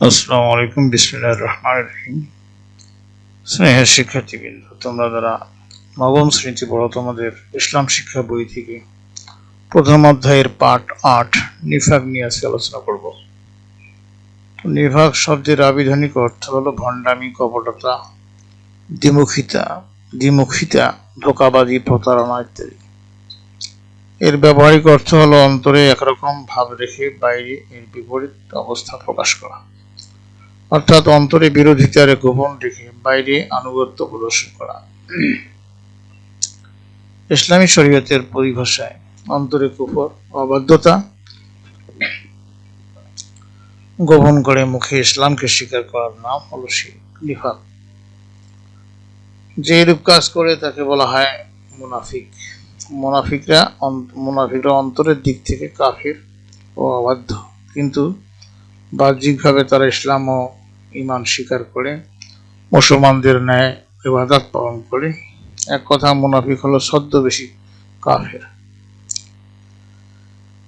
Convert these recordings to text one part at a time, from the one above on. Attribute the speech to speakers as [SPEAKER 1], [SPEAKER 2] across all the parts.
[SPEAKER 1] আসসালামু আলাইকুম, বিসমিল্লাহির রহমানির রহিম। স্নেহের শিক্ষার্থীবৃন্দ, তোমরা যারা নবম শ্রেণীতে পড়ো, তোমাদের ইসলাম শিক্ষা বই থেকে প্রথম অধ্যায়ের পাঠ 8 নিফাক নিয়ে আজকে আলোচনা করব। নিফাক শব্দের আবিধানিক অর্থ হলো ভণ্ডামি, কপটতা, দ্বিমুখিতা, ধোঁকাবাজি, প্রতারণা ইত্যাদি। এর ব্যবহারিক অর্থ হলো অন্তরে একরকম ভাব রেখে বাইরে এর বিপরীত অবস্থা প্রকাশ করা, অর্থাৎ অন্তরে বিরোধিতার গোপন রেখে বাইরে আনুগত্য প্রদর্শন করা। ইসলামী শরীয়তের পরিভাষায় অন্তরে কুফর, অবাধ্যতা গোপন করে মুখে ইসলামকে স্বীকার করার নাম হলো নিফাক। যে রূপ কাজ করে তাকে বলা হয় মুনাফিক। মুনাফিকরা অন্তরের দিক থেকে কাফির ও অবাধ্য, কিন্তু বাহ্যিকভাবে তারা ইসলাম ও ঈমান স্বীকার করে মুসলমানদের ন্যায় ইবাদত পালন করে। এক কথা, মুনাফিক হলো ছদ্মবেশী কাফের।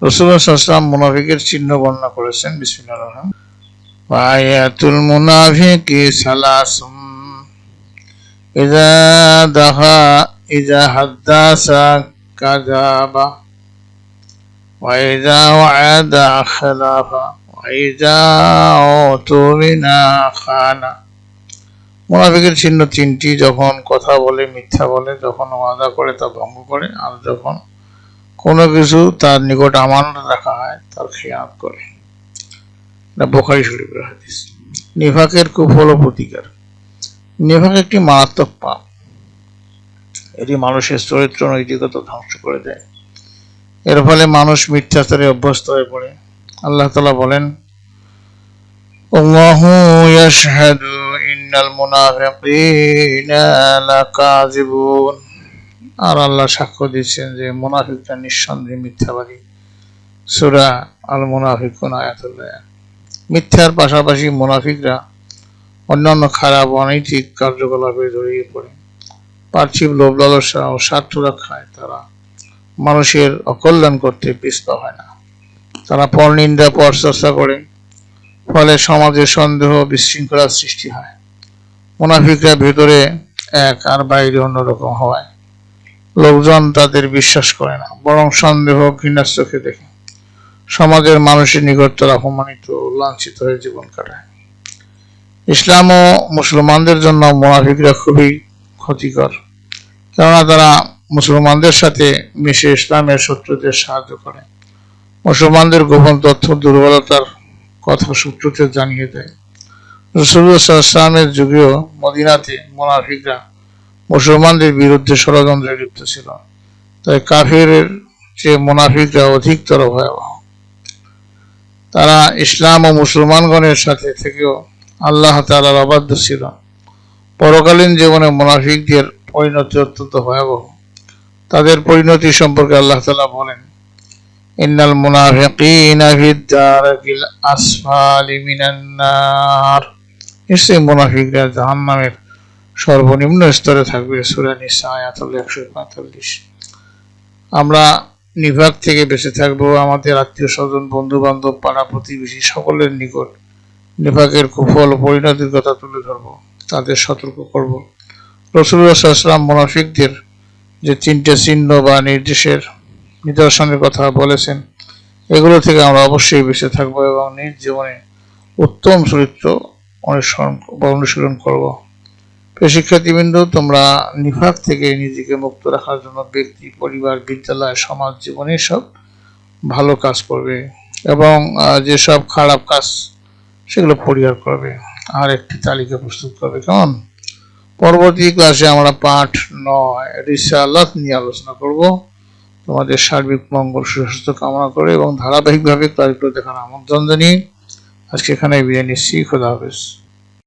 [SPEAKER 1] রাসূলুল্লাহ সাল্লাল্লাহু আলাইহি ওয়াসাল্লাম মুনাফিকের চিহ্ন বর্ণনা করেছেন। বিসমিল্লাহির রহমানির রহিম। আয়াতুল মুনাফিকি সালাসুন ইযা হাদ্দাসা কাযাবা ওয়া ইযা ওয়া'আদা খালাফা ওয়া ইযা উতুমিনা খানা। মুনাফিকের চিহ্ন তিনটি: যখন কথা বলে মিথ্যা বলে, যখন ওয়াদা করে তা ভঙ্গ করে, আর যখন কোনো কিছু তার নিকট আমানত রাখা হয় তার খেয়ানত করে। এটা বুখারী শরীফের হাদিস। নিফাকের কুফল ও প্রতিকার। নিফাক একটি মারাত্মক পাপ। এটি মানুষের চরিত্র নৈতিকতা ধ্বংস করে দেয়। এর ফলে মানুষ মিথ্যাচারে অভ্যস্ত হয়ে পড়ে। আল্লাহ তাআলা বলেন, আল্লাহু ইয়াশহাদু ইন্নাল মুনাফিকিনা লাকাযিবুন। আর আল্লাহ সাক্ষ্য দিচ্ছেন যে মুনাফিকরা নিঃসন্দেহে মিথ্যাবাদী। সূরা আল মুনাফিকুন আয়াতুল 1। মিথ্যার পাশাপাশি মুনাফিকরা অন্যান্য খারাপ অনৈতিক কার্যকলাপে জড়িয়ে পড়ে। পার্থিব লোভ লালসা ও স্বার্থ রক্ষায় তারা মানুষের অকল্যাণ করতে পিছপা হয় না। তারা পরনিন্দা, পরচর্চা করে, ফলে সমাজে সন্দেহ, বিশৃঙ্খলার সৃষ্টি হয়। মুনাফিকরা ভেতরে এক আর বাইরে অন্যরকম হওয়ায় লোকজন তাদের বিশ্বাস করে না, বরং সন্দেহ, ঘৃণার চোখে দেখে। সমাজের মানুষের নিকট তারা অপমানিত ও লাঞ্ছিত হয়ে জীবন কাটায়। ইসলাম ও মুসলমানদের জন্য মুনাফিকরা খুবই ক্ষতিকর, কেননা তারা মুসলমানদের সাথে মিশে ইসলামের শত্রুদের সাহায্য করে, মুসলমানদের গোপন তথ্য, দুর্বলতার কথা শত্রুদের জানিয়ে দেয়। রাসূলুল্লাহ সাল্লাল্লাহু আলাইহি ওয়াসাল্লামের যুগেও মদিনাতে মুনাফিকরা মুসলমানদের বিরুদ্ধে ষড়যন্ত্রে লিপ্ত ছিল। তাই কাফিরের চেয়ে মুনাফিকরা অধিকতর ভয়াবহ। তারা ইসলাম ও মুসলমানগণের সাথে থেকেও আল্লাহ তাআলার অবাধ্য ছিল। পরকালীন জীবনে মুনাফিকদের পরিণতি অত্যন্ত ভয়াবহ। তাদের পরিণতি সম্পর্কে আল্লাহ তাআলা বলেন, ইন্নাল মুনাফিকিনা ফিদ-দারকিল আসফালি মিনান নার। নিশ্চয়ই মুনাফিকরা জাহান্নামের সর্বনিম্ন স্তরে থাকবে। সূরা নিসা আয়াত 145। আমরা নিফাক থেকে বেঁচে থাকবো। আমাদের আত্মীয় স্বজন, বন্ধু বান্ধব, পাড়া প্রতিবেশী সকলের নিকট নিফাকের কুফল ও পরিণতির কথা তুলে ধরবো, তাদের সতর্ক করব। রাসূলুল্লাহ সাল্লাল্লাহু আলাইহি ওয়াসাল্লাম মুনাফিকদের যে 3টে চিহ্ন বা নিদর্শনের কথা বলেছেন, এগুলো থেকে আমরা অবশ্যই বেঁচে থাকবো এবং নিজ জীবনে উত্তম চরিত্র অনুসরণ করব। প্রিয় শিক্ষার্থীবৃন্দ, তোমরা নিফাক থেকে নিজেকে মুক্ত রাখার জন্য ব্যক্তি, পরিবার, বিদ্যালয়, সমাজ জীবনে সব ভালো কাজ করবে এবং যেসব খারাপ কাজ সেগুলো পরিহার করবে, আর একটি তালিকা প্রস্তুত করবে। কেমন? পরবর্তী ক্লাসে আমরা পাঠ 9 রিসালাত নিয়ে আলোচনা করব। তোমাদের সার্বিক মঙ্গল, সুস্বাস্থ্য কামনা করে এবং ধারাবাহিকভাবে ক্লাসগুলো দেখার আমন্ত্রণ জানিয়ে আজকে এখানে বিদায় নিচ্ছি। খোদা হাফেজ।